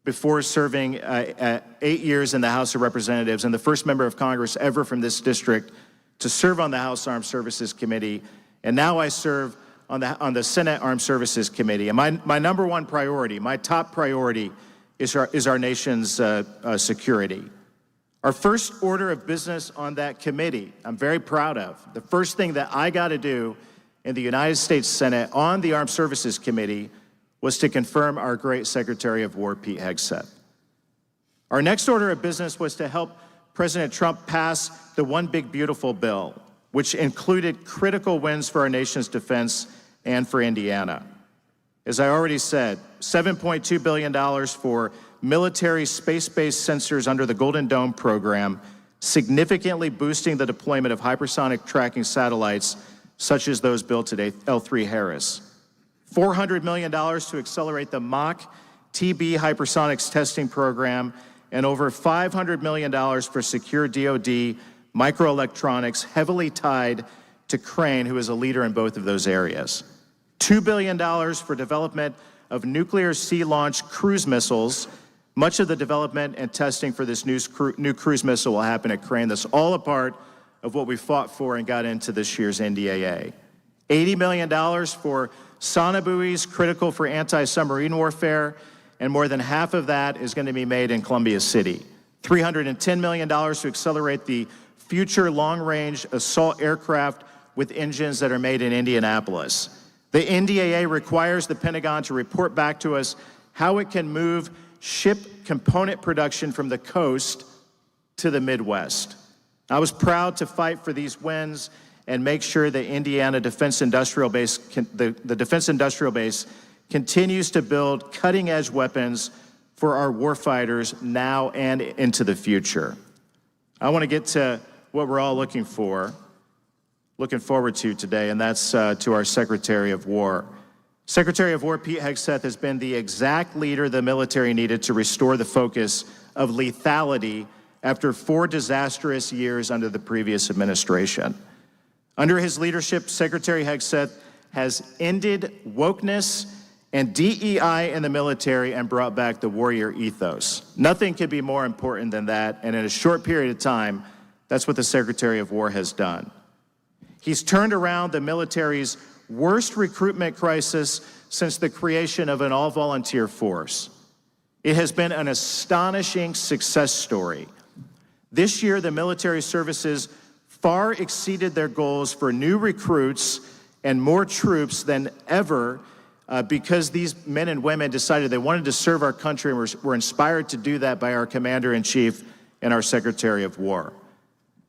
before serving 8 years in the House of Representatives and the first member of Congress ever from this district to serve on the House Armed Services Committee. And now I serve on the Senate Armed Services Committee. And my number one priority, my top priority, is our nation's security. Our first order of business on that committee, I'm very proud of. The first thing that I got to do in the United States Senate on the Armed Services Committee was to confirm our great Secretary of War, Pete Hegseth. Our next order of business was to help President Trump pass the One Big Beautiful Bill, which included critical wins for our nation's defense and for Indiana. As I already said, $7.2 billion for military space-based sensors under the Golden Dome program, significantly boosting the deployment of hypersonic tracking satellites, such as those built at L3 Harris. $400 million to accelerate the Mach TB hypersonics testing program, and over $500 million for secure DoD microelectronics, heavily tied to Crane, who is a leader in both of those areas. $2 billion for development of nuclear sea-launched cruise missiles. Much of the development and testing for this new cruise missile will happen at Crane. That's all a part of what we fought for and got into this year's NDAA. $80 million for sonobuoys, critical for anti-submarine warfare, and more than half of that is going to be made in Columbia City. $310 million to accelerate the future long-range assault aircraft with engines that are made in Indianapolis. The NDAA requires the Pentagon to report back to us how it can move ship component production from the coast to the Midwest. I was proud to fight for these wins and make sure the Indiana Defense Industrial Base, the Defense Industrial Base continues to build cutting-edge weapons for our warfighters now and into the future. I want to get to what we're all looking forward to today, and that's to our Secretary of War. Secretary of War Pete Hegseth has been the exact leader the military needed to restore the focus of lethality after 4 disastrous years under the previous administration. Under his leadership, Secretary Hegseth has ended wokeness and DEI in the military and brought back the warrior ethos. Nothing could be more important than that, and in a short period of time, that's what the Secretary of War has done. He's turned around the military's worst recruitment crisis since the creation of an all-volunteer force. It has been an astonishing success story. This year, the military services far exceeded their goals for new recruits and more troops than ever because these men and women decided they wanted to serve our country and were inspired to do that by our Commander-in-Chief and our Secretary of War.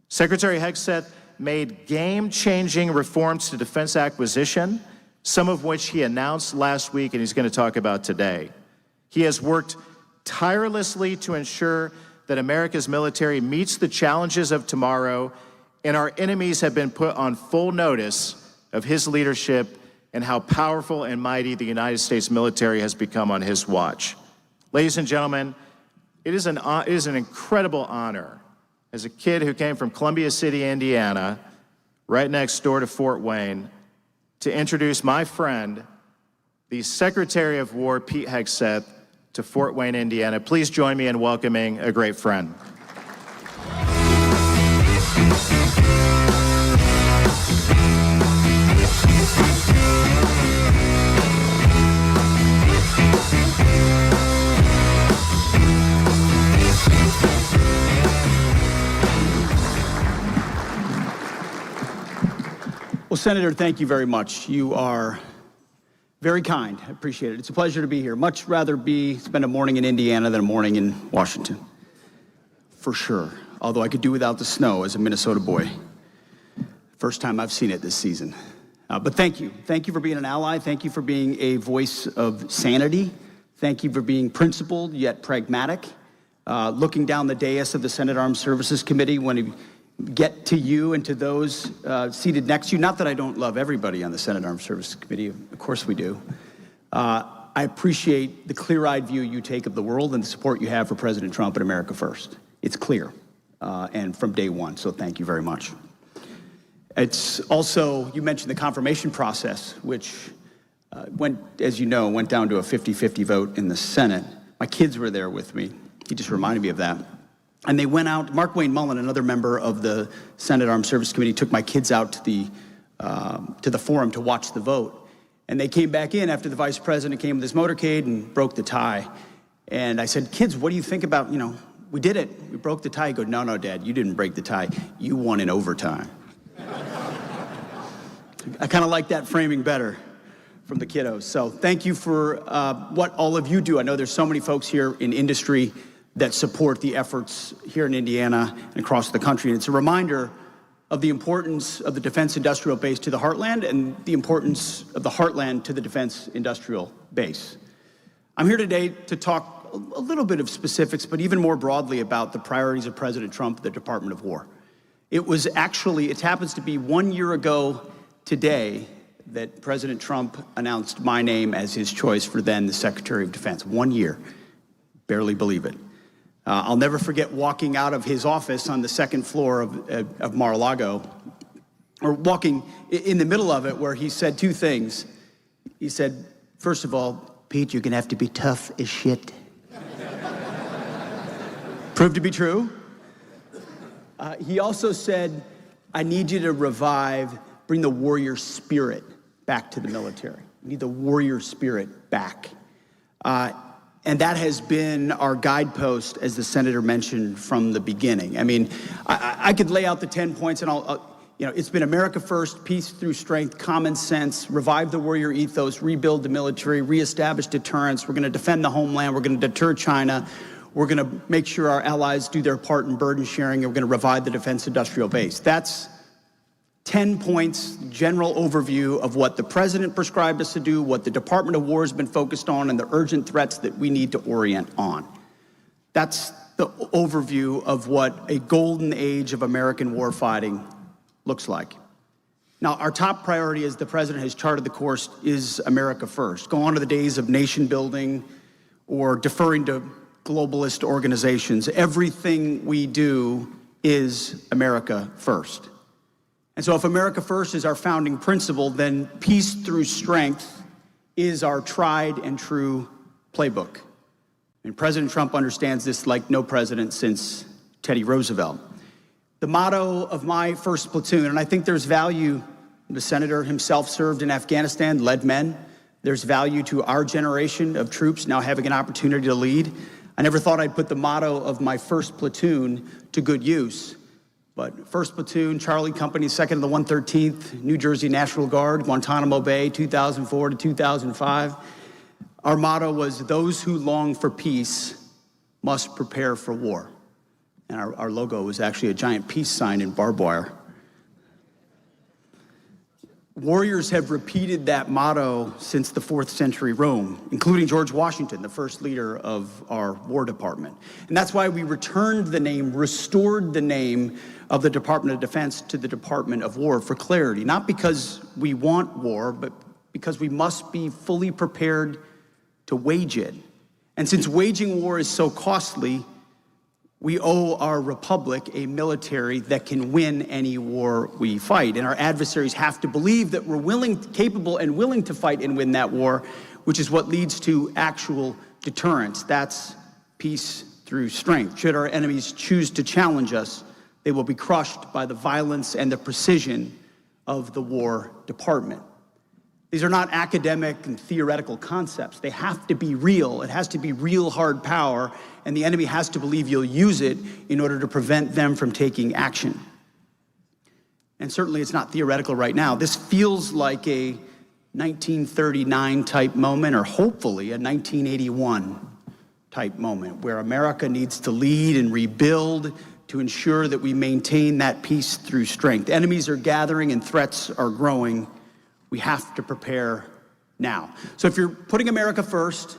Secretary Hegseth made game-changing reforms to defense acquisition, some of which he announced last week and he's going to talk about today. He has worked tirelessly to ensure that America's military meets the challenges of tomorrow, and our enemies have been put on full notice of his leadership and how powerful and mighty the United States military has become on his watch. Ladies and gentlemen, it is an incredible honor as a kid who came from Columbia City, Indiana, right next door to Fort Wayne, to introduce my friend, the Secretary of War, Pete Hegseth, to Fort Wayne, Indiana. Please join me in welcoming a great friend. Well, Senator, thank you very much. You are very kind. I appreciate it. It's a pleasure to be here. Much rather spend a morning in Indiana than a morning in Washington, for sure. Although I could do without the snow as a Minnesota boy. First time I've seen it this season. But thank you. Thank you for being an ally. Thank you for being a voice of sanity. Thank you for being principled yet pragmatic. Looking down the dais of the Senate Armed Services Committee when we get to you and to those seated next to you. Not that I don't love everybody on the Senate Armed Services Committee. Of course we do. I appreciate the clear-eyed view you take of the world and the support you have for President Trump and America First. It's clear, and from day one, so thank you very much. It's also, you mentioned the confirmation process, which went, as you know, went down to a 50-50 vote in the Senate. My kids were there with me. He just reminded me of that. And they went out. Mark Wayne Mullen, another member of the Senate Armed Services Committee, took my kids out to the forum to watch the vote. And they came back in after the vice president came with his motorcade and broke the tie. And I said, kids, what do you think about, we did it. We broke the tie. He goes, no, Dad, you didn't break the tie. You won in overtime. I kind of like that framing better from the kiddos. So thank you for what all of you do. I know there's so many folks here in industry that support the efforts here in Indiana and across the country. And it's a reminder of the importance of the defense industrial base to the heartland and the importance of the heartland to the defense industrial base. I'm here today to talk a little bit of specifics, but even more broadly about the priorities of President Trump, the Department of War. It happens to be 1 year ago today that President Trump announced my name as his choice for then the Secretary of Defense. 1 year. Barely believe it. I'll never forget walking out of his office on the second floor of Mar-a-Lago, or walking in the middle of it, where he said two things. He said, first of all, Pete, you're going to have to be tough as shit. Proved to be true. He also said, I need you to bring the warrior spirit back to the military. We need the warrior spirit back. And that has been our guidepost, as the senator mentioned, from the beginning. I mean, I could lay out the 10 points, and it's been America first, peace through strength, common sense, revive the warrior ethos, rebuild the military, reestablish deterrence. We're going to defend the homeland. We're going to deter China. We're going to make sure our allies do their part in burden sharing, and we're going to revive the defense industrial base. That's 10 points, general overview of what the president prescribed us to do, what the Department of War has been focused on, and the urgent threats that we need to orient on. That's the overview of what a golden age of American warfighting looks like. Now, our top priority, as the president has charted the course, is America first. Go on to the days of nation building or deferring to globalist organizations. Everything we do is America first. And so if America first is our founding principle, then peace through strength is our tried and true playbook. And President Trump understands this like no president since Teddy Roosevelt. The motto of my first platoon, and I think there's value, the senator himself served in Afghanistan, led men. There's value to our generation of troops now having an opportunity to lead. I never thought I'd put the motto of my first platoon to good use. But 1st Platoon, Charlie Company, 2nd of the 113th, New Jersey National Guard, Guantanamo Bay, 2004 to 2005. Our motto was, those who long for peace must prepare for war. And our logo was actually a giant peace sign in barbed wire. Warriors have repeated that motto since the 4th century Rome, including George Washington, the first leader of our War Department. And that's why we restored the name of the Department of Defense to the Department of War for clarity, not because we want war, but because we must be fully prepared to wage it. And since waging war is so costly, we owe our republic a military that can win any war we fight. And our adversaries have to believe that we're capable and willing to fight and win that war, which is what leads to actual deterrence. That's peace through strength. Should our enemies choose to challenge us, they will be crushed by the violence and the precision of the War Department. These are not academic and theoretical concepts. They have to be real. It has to be real hard power, and the enemy has to believe you'll use it in order to prevent them from taking action. And certainly it's not theoretical right now. This feels like a 1939 type moment, or hopefully a 1981 type moment, where America needs to lead and rebuild to ensure that we maintain that peace through strength. Enemies are gathering and threats are growing. We have to prepare now. So if you're putting America first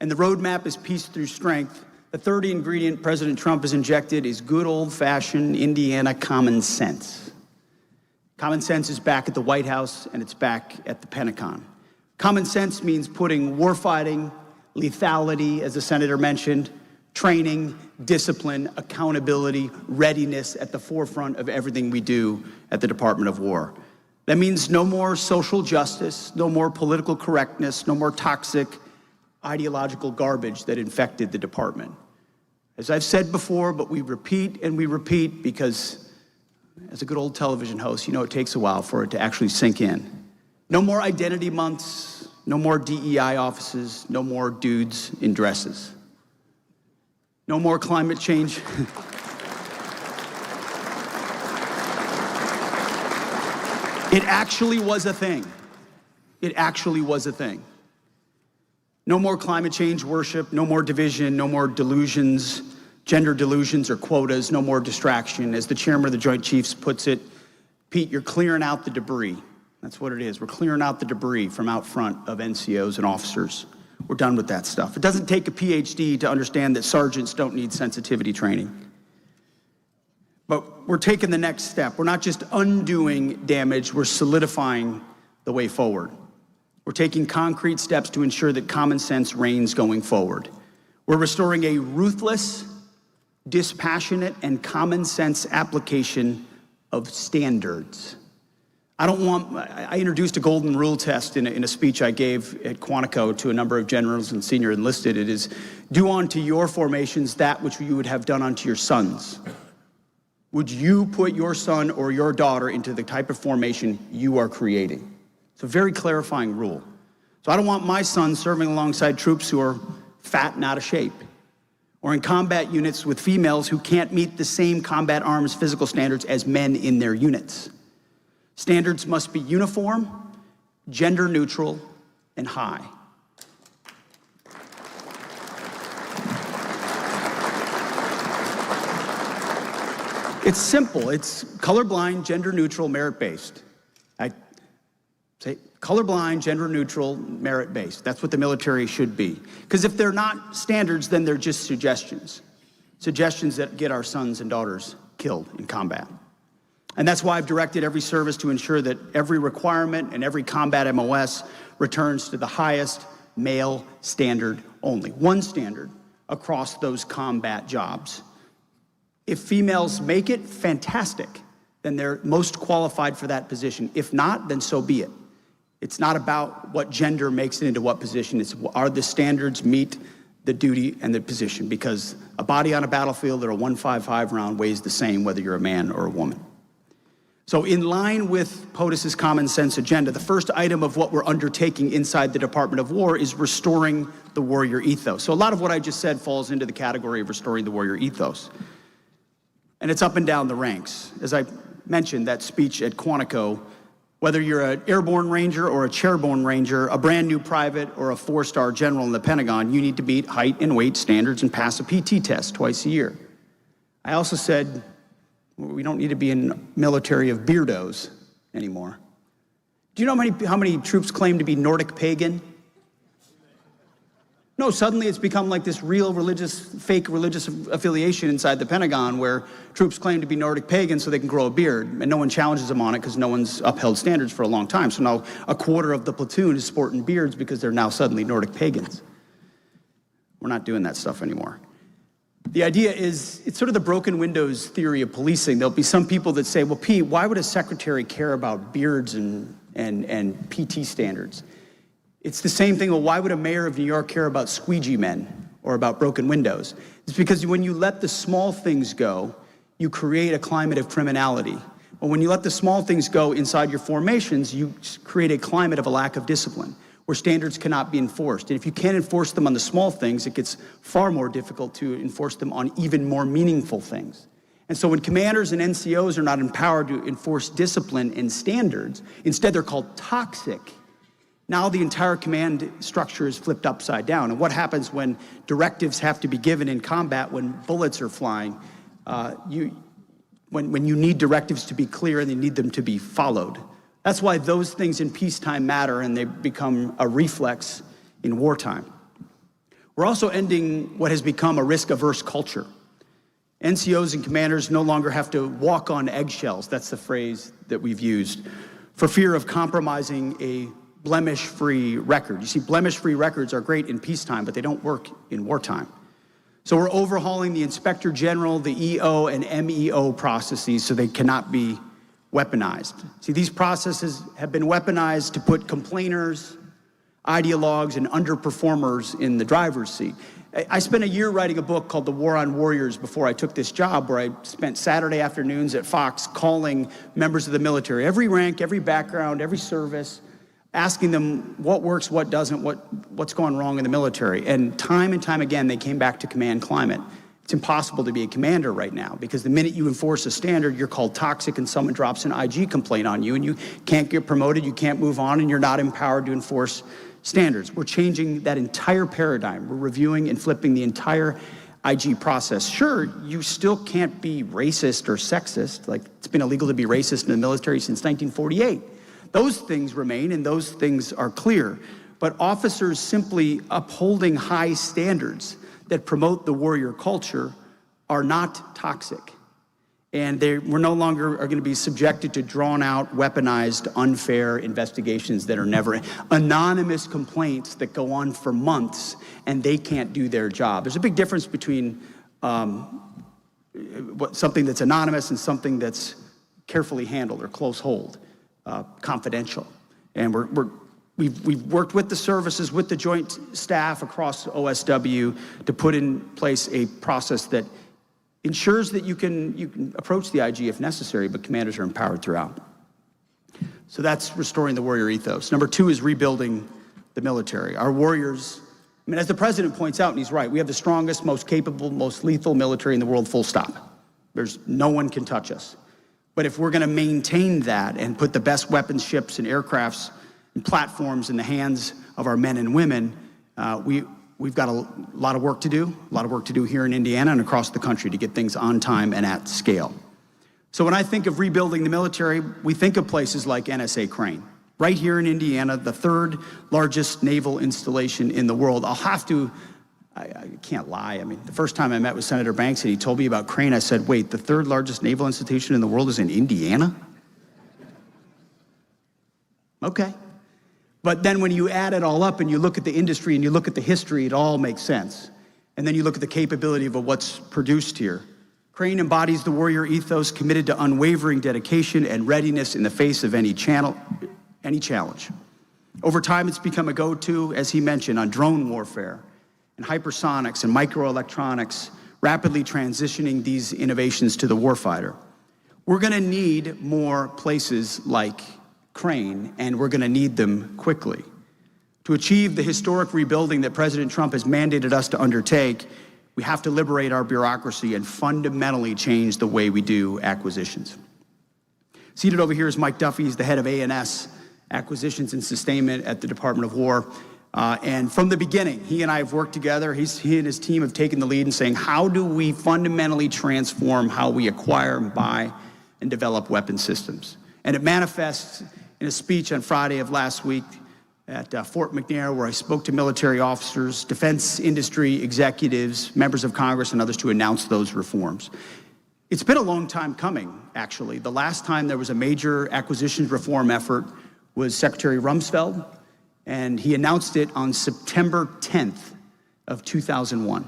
and the roadmap is peace through strength, the third ingredient President Trump has injected is good old-fashioned Indiana common sense. Common sense is back at the White House and it's back at the Pentagon. Common sense means putting warfighting, lethality, as the senator mentioned, training, discipline, accountability, readiness at the forefront of everything we do at the Department of War. That means no more social justice, no more political correctness, no more toxic ideological garbage that infected the department. As I've said before, but we repeat and we repeat because as a good old television host, you know it takes a while for it to actually sink in. No more identity months, no more DEI offices, no more dudes in dresses. No more climate change. It actually was a thing. It actually was a thing. No more climate change worship, no more division, no more delusions, gender delusions or quotas, no more distraction. As the chairman of the Joint Chiefs puts it, Pete, you're clearing out the debris. That's what it is. We're clearing out the debris from out front of NCOs and officers. We're done with that stuff. It doesn't take a PhD to understand that sergeants don't need sensitivity training. But we're taking the next step. We're not just undoing damage, we're solidifying the way forward. We're taking concrete steps to ensure that common sense reigns going forward. We're restoring a ruthless, dispassionate, and common sense application of standards. I introduced a golden rule test in a speech I gave at Quantico to a number of generals and senior enlisted. It is, do unto your formations that which you would have done unto your sons. Would you put your son or your daughter into the type of formation you are creating? It's a very clarifying rule. So I don't want my son serving alongside troops who are fat and out of shape, or in combat units with females who can't meet the same combat arms physical standards as men in their units. Standards must be uniform, gender neutral, and high. It's simple. It's colorblind, gender neutral, merit-based. I say colorblind, gender neutral, merit-based. That's what the military should be. Because if they're not standards, then they're just suggestions. Suggestions that get our sons and daughters killed in combat. And that's why I've directed every service to ensure that every requirement and every combat MOS returns to the highest male standard only. One standard across those combat jobs. If females make it, fantastic. Then they're most qualified for that position. If not, then so be it. It's not about what gender makes it into what position. It's are the standards meet the duty and the position, because a body on a battlefield or a .155 round weighs the same whether you're a man or a woman. So in line with POTUS's common sense agenda, the first item of what we're undertaking inside the Department of War is restoring the warrior ethos. So a lot of what I just said falls into the category of restoring the warrior ethos. And it's up and down the ranks. As I mentioned, that speech at Quantico, whether you're an airborne ranger or a chairborne ranger, a brand new private or a 4-star general in the Pentagon, you need to meet height and weight standards and pass a PT test twice a year. I also said, we don't need to be in military of beardos anymore. Do you know how many troops claim to be Nordic pagan? No, suddenly it's become like this real fake religious affiliation inside the Pentagon where troops claim to be Nordic pagan so they can grow a beard, and no one challenges them on it because no one's upheld standards for a long time. So now a quarter of the platoon is sporting beards because they're now suddenly Nordic pagans. We're not doing that stuff anymore. The idea is, it's sort of the broken windows theory of policing. There'll be some people that say, well, Pete, why would a secretary care about beards and PT standards? It's the same thing. Well, why would a mayor of New York care about squeegee men or about broken windows? It's because when you let the small things go, you create a climate of criminality. But when you let the small things go inside your formations, you create a climate of a lack of discipline, where standards cannot be enforced. And if you can't enforce them on the small things, it gets far more difficult to enforce them on even more meaningful things. And so when commanders and NCOs are not empowered to enforce discipline and standards, instead they're called toxic. Now the entire command structure is flipped upside down. And what happens when directives have to be given in combat, when bullets are flying, when you need directives to be clear and you need them to be followed? That's why those things in peacetime matter and they become a reflex in wartime. We're also ending what has become a risk-averse culture. NCOs and commanders no longer have to walk on eggshells, that's the phrase that we've used, for fear of compromising a blemish-free record. You see, blemish-free records are great in peacetime, but they don't work in wartime. So we're overhauling the Inspector General, the EO, and MEO processes so they cannot be weaponized. See, these processes have been weaponized to put complainers, ideologues and underperformers in the driver's seat. I spent a year writing a book called The War on Warriors before I took this job, where I spent Saturday afternoons at Fox calling members of the military, every rank, every background, every service, asking them what works, what doesn't, what's going wrong in the military. And time again, they came back to command climate. It's impossible to be a commander right now, because the minute you enforce a standard, you're called toxic and someone drops an IG complaint on you and you can't get promoted, you can't move on, and you're not empowered to enforce standards. We're changing that entire paradigm. We're reviewing and flipping the entire IG process. Sure, you still can't be racist or sexist. Like, it's been illegal to be racist in the military since 1948. Those things remain, and those things are clear. But officers simply upholding high standards that promote the warrior culture are not toxic. And we're no longer are going to be subjected to drawn-out, weaponized, unfair investigations that are never anonymous complaints that go on for months, and they can't do their job. There's a big difference between something that's anonymous and something that's carefully handled or close hold, confidential. And we've worked with the services, with the joint staff across OSW to put in place a process that ensures that you can approach the IG if necessary, but commanders are empowered throughout. So that's restoring the warrior ethos. Number 2 is rebuilding the military. Our warriors, I mean, as the president points out, and he's right, we have the strongest, most capable, most lethal military in the world, full stop. No one can touch us. But if we're gonna maintain that and put the best weapons, ships, and aircrafts and platforms in the hands of our men and women, we've got a lot of work to do here in Indiana and across the country to get things on time and at scale. So when I think of rebuilding the military, we think of places like NSA Crane. Right here in Indiana, the 3rd largest naval installation in the world. I can't lie. I mean, the first time I met with Senator Banks and he told me about Crane, I said, wait, the 3rd largest naval institution in the world is in Indiana? Okay. But then when you add it all up and you look at the industry and you look at the history, it all makes sense. And then you look at the capability of what's produced here. Crane embodies the warrior ethos, committed to unwavering dedication and readiness in the face of any challenge. Over time, it's become a go-to, as he mentioned, on drone warfare and hypersonics and microelectronics, rapidly transitioning these innovations to the warfighter. We're gonna need more places like Crane, and we're gonna need them quickly. To achieve the historic rebuilding that President Trump has mandated us to undertake, we have to liberate our bureaucracy and fundamentally change the way we do acquisitions. Seated over here is Mike Duffy. He's the head of A&S, Acquisitions and Sustainment at the Department of War. And from the beginning, he and I have worked together. He and his team have taken the lead in saying, how do we fundamentally transform how we acquire and buy and develop weapon systems? And it manifests in a speech on Friday of last week at Fort McNair, where I spoke to military officers, defense industry executives, members of Congress, and others to announce those reforms. It's been a long time coming, actually. The last time there was a major acquisitions reform effort was Secretary Rumsfeld, and he announced it on September 10th of 2001.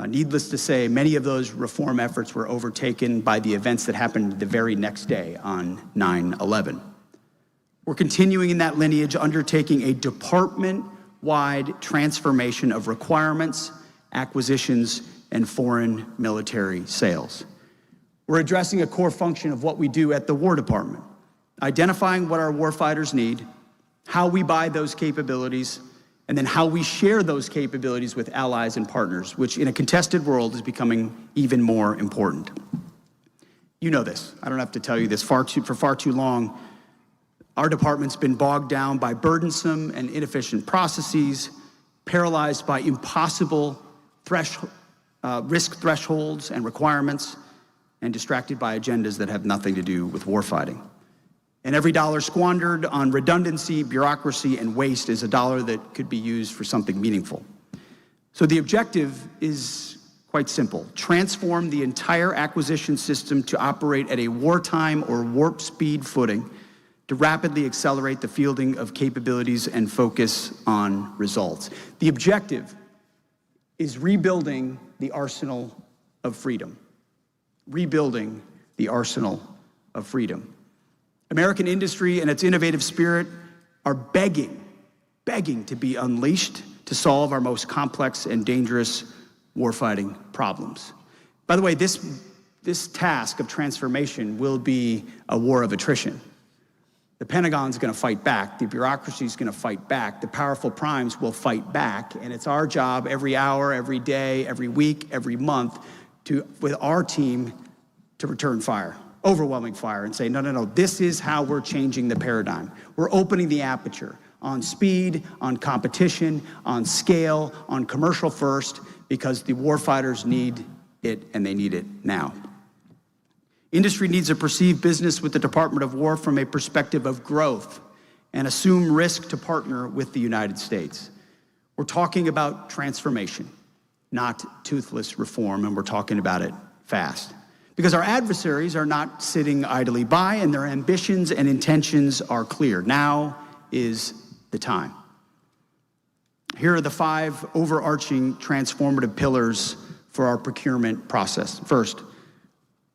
Needless to say, many of those reform efforts were overtaken by the events that happened the very next day on 9/11. We're continuing in that lineage, undertaking a department-wide transformation of requirements, acquisitions, and foreign military sales. We're addressing a core function of what we do at the War Department, identifying what our warfighters need, how we buy those capabilities, and then how we share those capabilities with allies and partners, which in a contested world is becoming even more important. You know this. I don't have to tell you this. For far too long, our department's been bogged down by burdensome and inefficient processes, paralyzed by impossible risk thresholds and requirements, and distracted by agendas that have nothing to do with warfighting. And every dollar squandered on redundancy, bureaucracy, and waste is a dollar that could be used for something meaningful. So the objective is quite simple: transform the entire acquisition system to operate at a wartime or warp speed footing, to rapidly accelerate the fielding of capabilities and focus on results. The objective is rebuilding the arsenal of freedom. Rebuilding the arsenal of freedom. American industry and its innovative spirit are begging begging to be unleashed to solve our most complex and dangerous warfighting problems. By the way, this task of transformation will be a war of attrition. The Pentagon's going to fight back. The bureaucracy's going to fight back. The powerful primes will fight back. And it's our job every hour, every day, every week, every month with our team to return fire, overwhelming fire, and say, no, this is how we're changing the paradigm. We're opening the aperture on speed, on competition, on scale, on commercial first, because the warfighters need it, and they need it now. Industry needs to perceive business with the Department of War from a perspective of growth and assume risk to partner with the United States. We're talking about transformation, not toothless reform, and we're talking about it fast. Because our adversaries are not sitting idly by, and their ambitions and intentions are clear. Now is the time. Here are the 5 overarching transformative pillars for our procurement process. First,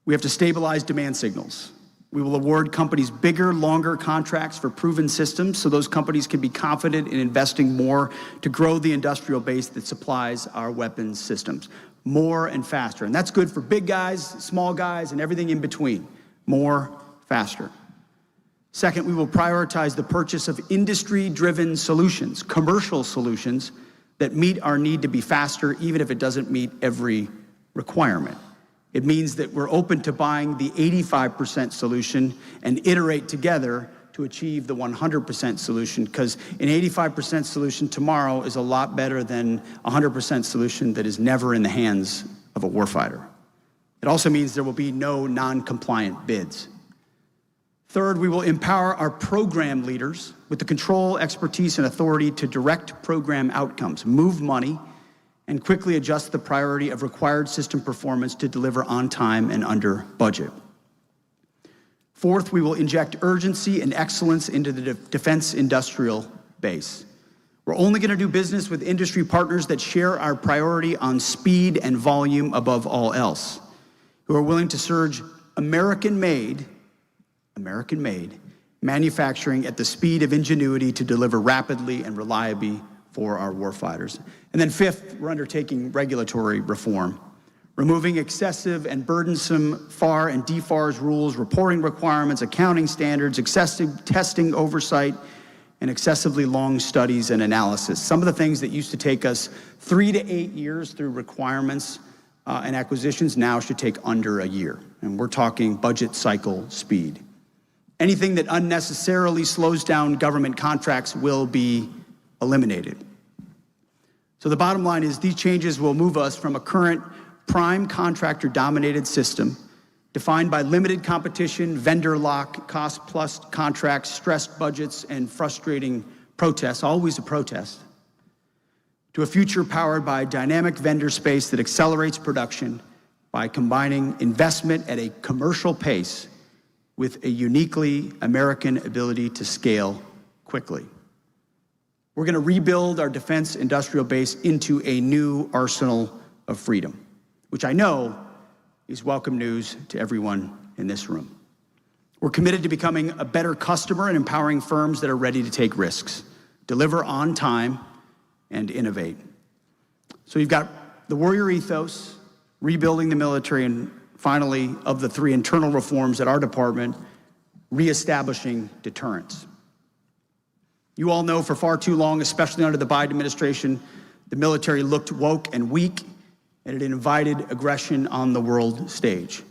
we have to stabilize demand signals. We will award companies bigger, longer contracts for proven systems so those companies can be confident in investing more to grow the industrial base that supplies our weapons systems. More and faster. And that's good for big guys, small guys, and everything in between. More, faster. Second, we will prioritize the purchase of industry-driven solutions, commercial solutions that meet our need to be faster, even if it doesn't meet every requirement. It means that we're open to buying the 85% solution and iterate together to achieve the 100% solution, because an 85% solution tomorrow is a lot better than a 100% solution that is never in the hands of a warfighter. It also means there will be no non-compliant bids. Third, we will empower our program leaders with the control, expertise, and authority to direct program outcomes, move money, and quickly adjust the priority of required system performance to deliver on time and under budget. Fourth, we will inject urgency and excellence into the defense industrial base. We're only going to do business with industry partners that share our priority on speed and volume above all else, who are willing to surge American-made manufacturing at the speed of ingenuity to deliver rapidly and reliably for our warfighters. And then fifth, we're undertaking regulatory reform, removing excessive and burdensome FAR and DFARS rules, reporting requirements, accounting standards, excessive testing oversight, and excessively long studies and analysis. Some of the things that used to take us 3 to 8 years through requirements and acquisitions now should take under a year. And we're talking budget cycle speed. Anything that unnecessarily slows down government contracts will be eliminated. So the bottom line is these changes will move us from a current prime contractor-dominated system defined by limited competition, vendor lock, cost-plus contracts, stressed budgets, and frustrating protests, always a protest, to a future powered by dynamic vendor space that accelerates production by combining investment at a commercial pace with a uniquely American ability to scale quickly. We're going to rebuild our defense industrial base into a new arsenal of freedom, which I know is welcome news to everyone in this room. We're committed to becoming a better customer and empowering firms that are ready to take risks, deliver on time, and innovate. So you've got the warrior ethos, rebuilding the military, and finally, of the 3 internal reforms at our department, reestablishing deterrence. You all know for far too long, especially under the Biden administration, the military looked woke and weak, and it invited aggression on the world stage.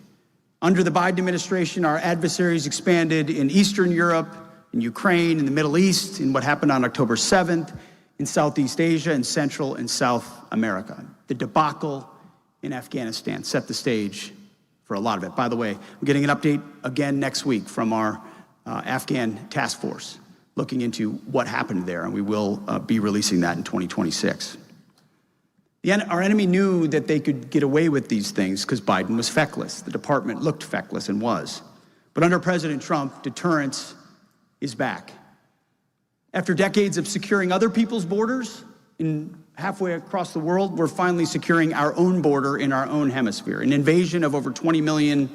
Under the Biden administration, our adversaries expanded in Eastern Europe, in Ukraine, in the Middle East, in what happened on October 7th, in Southeast Asia, and Central and South America. The debacle in Afghanistan set the stage for a lot of it. By the way, I'm getting an update again next week from our Afghan task force, looking into what happened there, and we will be releasing that in 2026. Our enemy knew that they could get away with these things because Biden was feckless. The department looked feckless and was. But under President Trump, deterrence is back. After decades of securing other people's borders halfway across the world, we're finally securing our own border in our own hemisphere. An invasion of over 20 million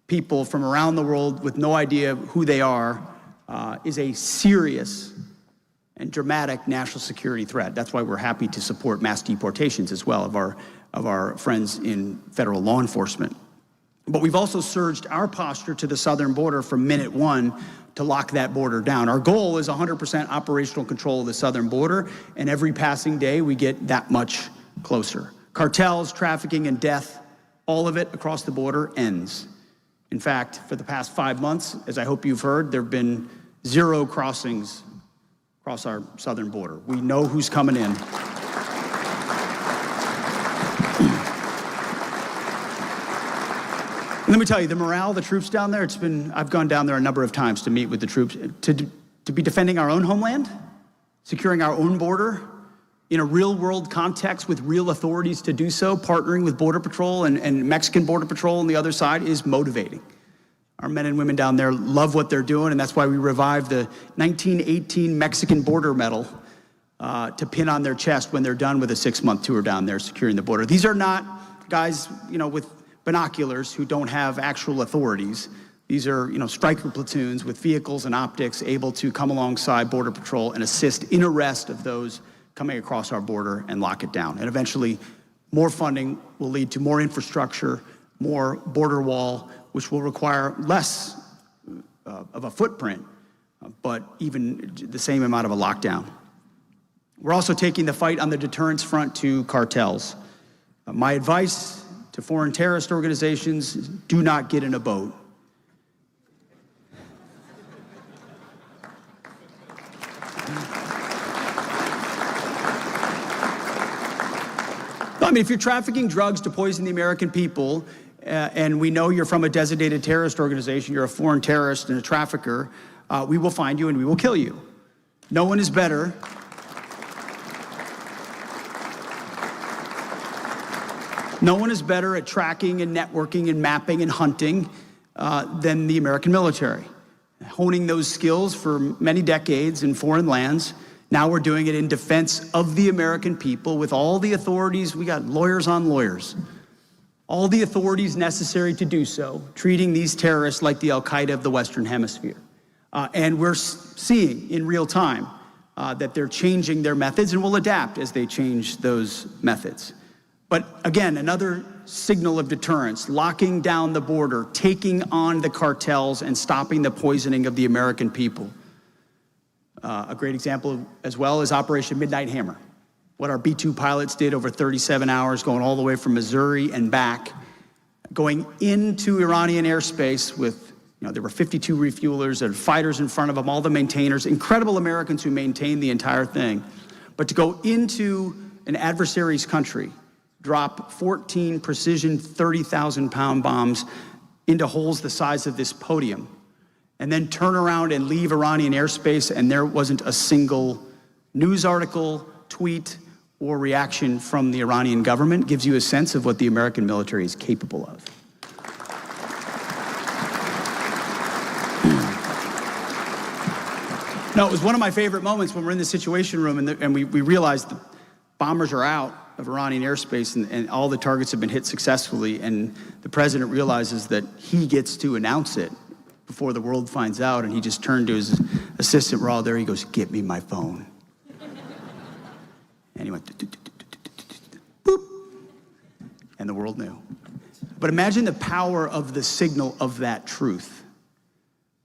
people from around the world with no idea who they are is a serious and dramatic national security threat. That's why we're happy to support mass deportations as well of our friends in federal law enforcement. But we've also surged our posture to the southern border from minute one to lock that border down. Our goal is 100% operational control of the southern border, and every passing day we get that much closer. Cartels, trafficking, and death, all of it across the border ends. In fact, for the past 5 months, as I hope you've heard, there have been 0 crossings across our southern border. We know who's coming in. Let me tell you, the morale of the troops down there, I've gone down there a number of times to meet with the troops, to be defending our own homeland, securing our own border, in a real-world context with real authorities to do so, partnering with Border Patrol and Mexican Border Patrol on the other side is motivating. Our men and women down there love what they're doing, and that's why we revived the 1918 Mexican Border Medal to pin on their chest when they're done with a 6-month tour down there securing the border. These are not guys, with binoculars who don't have actual authorities. These are, striker platoons with vehicles and optics able to come alongside Border Patrol and assist in arrest of those coming across our border and lock it down. And eventually, more funding will lead to more infrastructure, more border wall, which will require less of a footprint, but even the same amount of a lockdown. We're also taking the fight on the deterrence front to cartels. My advice to foreign terrorist organizations, do not get in a boat. I mean, if you're trafficking drugs to poison the American people, and we know you're from a designated terrorist organization, you're a foreign terrorist and a trafficker, we will find you and we will kill you. No one is better. No one is better at tracking and networking and mapping and hunting than the American military. Honing those skills for many decades in foreign lands. Now we're doing it in defense of the American people with all the authorities. We got lawyers on lawyers. All the authorities necessary to do so, treating these terrorists like the Al-Qaeda of the Western Hemisphere. And we're seeing in real time that they're changing their methods and will adapt as they change those methods. But again, another signal of deterrence, locking down the border, taking on the cartels and stopping the poisoning of the American people. A great example as well is Operation Midnight Hammer. What our B-2 pilots did over 37 hours, going all the way from Missouri and back, going into Iranian airspace with, there were 52 refuelers, there were fighters in front of them, all the maintainers, incredible Americans who maintained the entire thing. But to go into an adversary's country, drop 14 precision 30,000-pound bombs into holes the size of this podium, and then turn around and leave Iranian airspace, and there wasn't a single news article, tweet, or reaction from the Iranian government, gives you a sense of what the American military is capable of. No, it was one of my favorite moments when we're in the Situation Room and we realized the bombers are out of Iranian airspace and all the targets have been hit successfully, and the president realizes that he gets to announce it before the world finds out, and he just turned to his assistant, we're all there, he goes, "Get me my phone." And he went, boop, and the world knew. But imagine the power of the signal of that truth,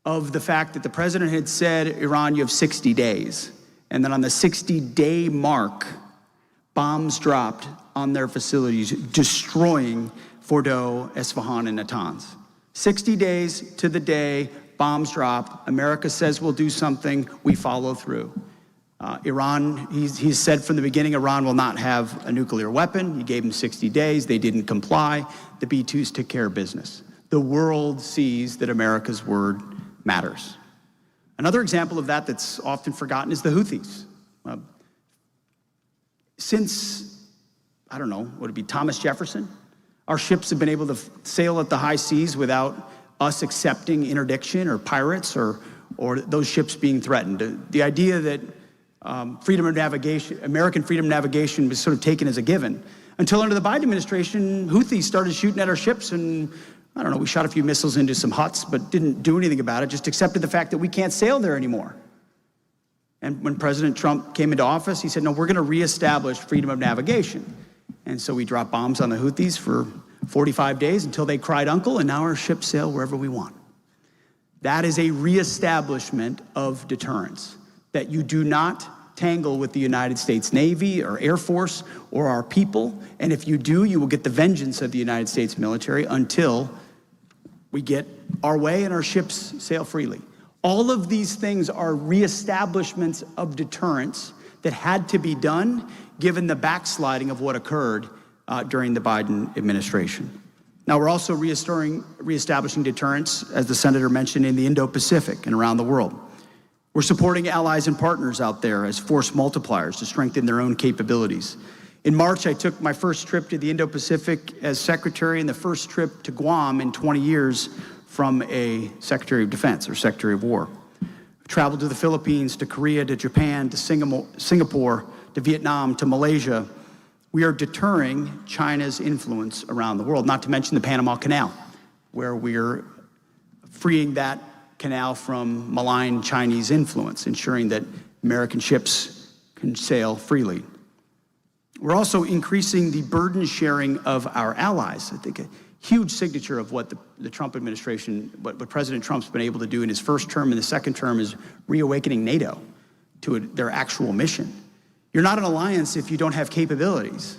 of the fact that the president had said, Iran, you have 60 days. And then on the 60-day mark, bombs dropped on their facilities, destroying Fordo, Esfahan, and Natanz. 60 days to the day, bombs drop. America says we'll do something, we follow through. Iran, he's said from the beginning, Iran will not have a nuclear weapon. He gave them 60 days, they didn't comply. The B-2s took care of business. The world sees that America's word matters. Another example of that that's often forgotten is the Houthis. Since, I don't know, would it be Thomas Jefferson? Our ships have been able to sail at the high seas without us accepting interdiction or pirates or those ships being threatened. The idea that freedom of navigation, American freedom of navigation was sort of taken as a given. Until under the Biden administration, Houthis started shooting at our ships and, I don't know, we shot a few missiles into some huts, but didn't do anything about it, just accepted the fact that we can't sail there anymore. And when President Trump came into office, he said, no, we're going to reestablish freedom of navigation. And so we dropped bombs on the Houthis for 45 days until they cried uncle, and now our ships sail wherever we want. That is a reestablishment of deterrence, that you do not tangle with the United States Navy or Air Force or our people. And if you do, you will get the vengeance of the United States military until we get our way and our ships sail freely. All of these things are reestablishments of deterrence that had to be done given the backsliding of what occurred during the Biden administration. Now, we're also reestablishing deterrence, as the Senator mentioned, in the Indo-Pacific and around the world. We're supporting allies and partners out there as force multipliers to strengthen their own capabilities. In March, I took my first trip to the Indo-Pacific as Secretary, and the first trip to Guam in 20 years from a Secretary of Defense or Secretary of War. I've traveled to the Philippines, to Korea, to Japan, to Singapore, to Vietnam, to Malaysia. We are deterring China's influence around the world, not to mention the Panama Canal, where we're freeing that canal from malign Chinese influence, ensuring that American ships can sail freely. We're also increasing the burden sharing of our allies. I think a huge signature of what the Trump administration, what President Trump's been able to do in his first term and the second term is reawakening NATO to their actual mission. You're not an alliance if you don't have capabilities.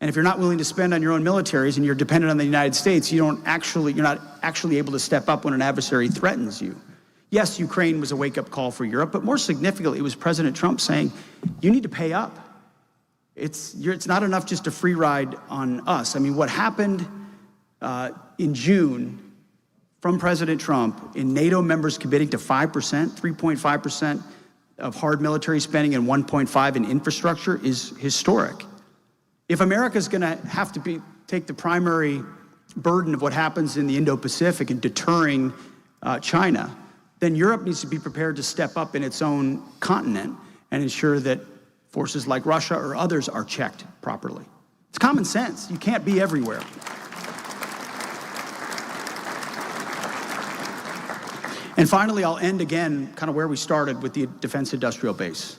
And if you're not willing to spend on your own militaries and you're dependent on the United States, you're not actually able to step up when an adversary threatens you. Yes, Ukraine was a wake-up call for Europe, but more significantly, it was President Trump saying, you need to pay up. It's not enough just a free ride on us. I mean, what happened in June from President Trump in NATO members committing to 5%, 3.5% of hard military spending and 1.5% in infrastructure is historic. If America's going to have to take the primary burden of what happens in the Indo-Pacific and deterring China, then Europe needs to be prepared to step up in its own continent and ensure that forces like Russia or others are checked properly. It's common sense. You can't be everywhere. And finally, I'll end again kind of where we started with the defense industrial base.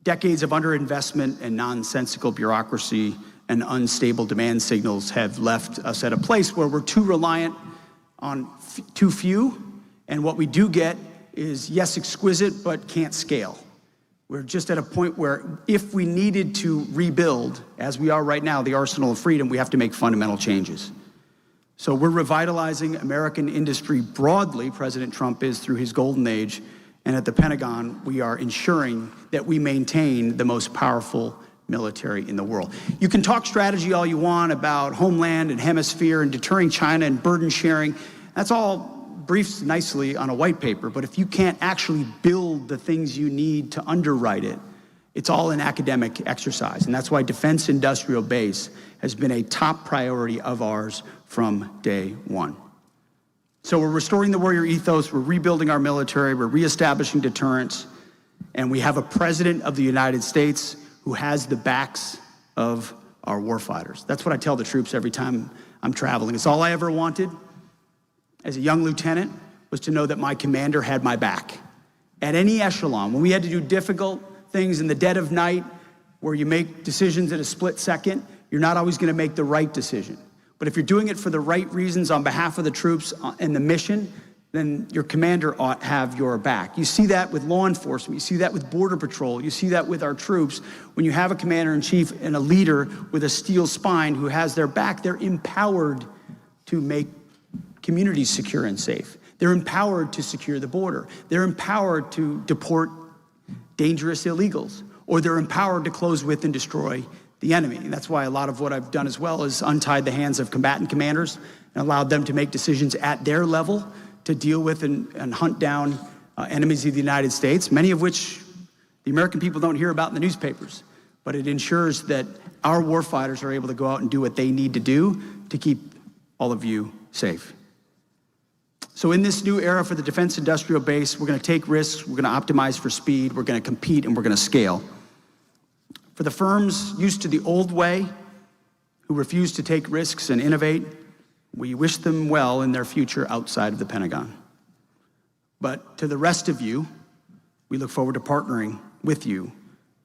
Decades of underinvestment and nonsensical bureaucracy and unstable demand signals have left us at a place where we're too reliant on too few, and what we do get is, yes, exquisite, but can't scale. We're just at a point where if we needed to rebuild, as we are right now, the arsenal of freedom, we have to make fundamental changes. So we're revitalizing American industry broadly, President Trump is, through his golden age, and at the Pentagon, we are ensuring that we maintain the most powerful military in the world. You can talk strategy all you want about homeland and hemisphere and deterring China and burden sharing. That's all briefed nicely on a white paper, but if you can't actually build the things you need to underwrite it, it's all an academic exercise. And that's why defense industrial base has been a top priority of ours from day one. So we're restoring the warrior ethos, we're rebuilding our military, we're reestablishing deterrence, and we have a president of the United States who has the backs of our warfighters. That's what I tell the troops every time I'm traveling. It's all I ever wanted as a young lieutenant was to know that my commander had my back. At any echelon, when we had to do difficult things in the dead of night where you make decisions at a split second, you're not always gonna make the right decision. But if you're doing it for the right reasons on behalf of the troops and the mission, then your commander ought to have your back. You see that with law enforcement, you see that with Border Patrol, you see that with our troops. When you have a commander-in-chief and a leader with a steel spine who has their back, they're empowered to make communities secure and safe. They're empowered to secure the border. They're empowered to deport dangerous illegals, or they're empowered to close with and destroy the enemy. And that's why a lot of what I've done as well is untied the hands of combatant commanders and allowed them to make decisions at their level to deal with and hunt down enemies of the United States, many of which the American people don't hear about in the newspapers. But it ensures that our warfighters are able to go out and do what they need to do to keep all of you safe. So in this new era for the defense industrial base, we're going to take risks, we're going to optimize for speed, we're going to compete, and we're going to scale. For the firms used to the old way, who refuse to take risks and innovate, we wish them well in their future outside of the Pentagon. But to the rest of you, We look forward to partnering with you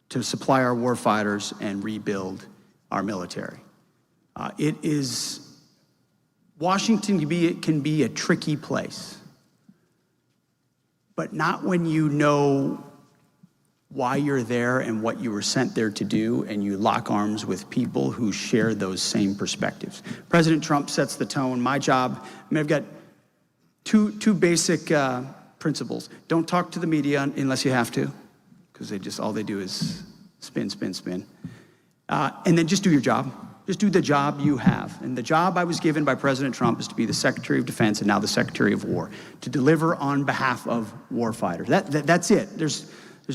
to supply our warfighters and rebuild our military. Washington can be a tricky place, but not when you know why you're there and what you were sent there to do, and you lock arms with people who share those same perspectives. President Trump sets the tone. My job, I've got two basic principles. Don't talk to the media unless you have to, because all they do is spin, spin, spin. And then just do your job. Just do the job you have. And the job I was given by President Trump is to be the Secretary of Defense and now the Secretary of War, to deliver on behalf of warfighters. That's it. There's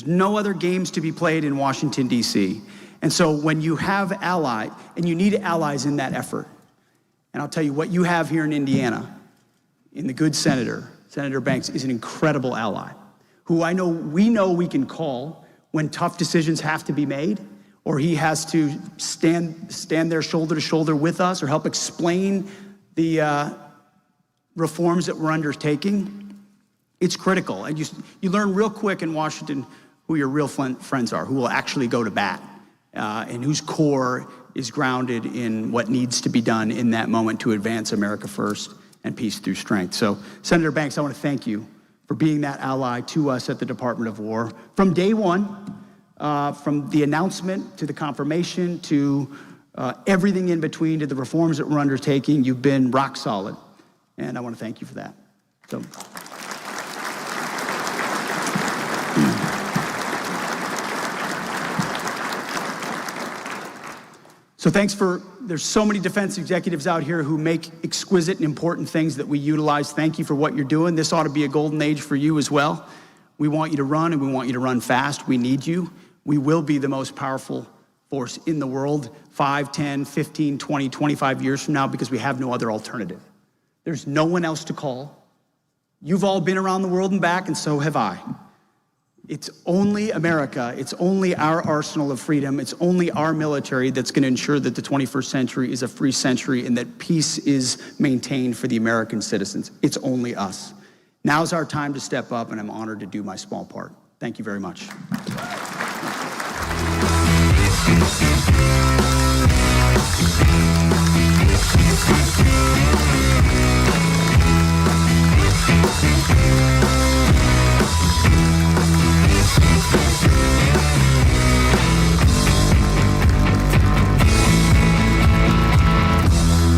no other games to be played in Washington, D.C. And so when you have allies, and you need allies in that effort, and I'll tell you what you have here in Indiana, in the good Senator Banks is an incredible ally, who we know we can call when tough decisions have to be made, or he has to stand there shoulder to shoulder with us, or help explain the reforms that we're undertaking. It's critical. And you learn real quick in Washington who your real friends are, who will actually go to bat, and whose core is grounded in what needs to be done in that moment to advance America first and peace through strength. So, Senator Banks, I want to thank you for being that ally to us at the Department of War. From day one, from the announcement to the confirmation to everything in between, to the reforms that we're undertaking, you've been rock solid. And I want to thank you for that. So there's so many defense executives out here who make exquisite and important things that we utilize. Thank you for what you're doing. This ought to be a golden age for you as well. We want you to run, and we want you to run fast. We need you. We will be the most powerful force in the world 5, 10, 15, 20, 25 years from now, because we have no other alternative. There's no one else to call. You've all been around the world and back, and so have I. It's only America, it's only our arsenal of freedom, it's only our military that's going to ensure that the 21st century is a free century and that peace is maintained for the American citizens. It's only us. Now's our time to step up, and I'm honored to do my small part. Thank you very much.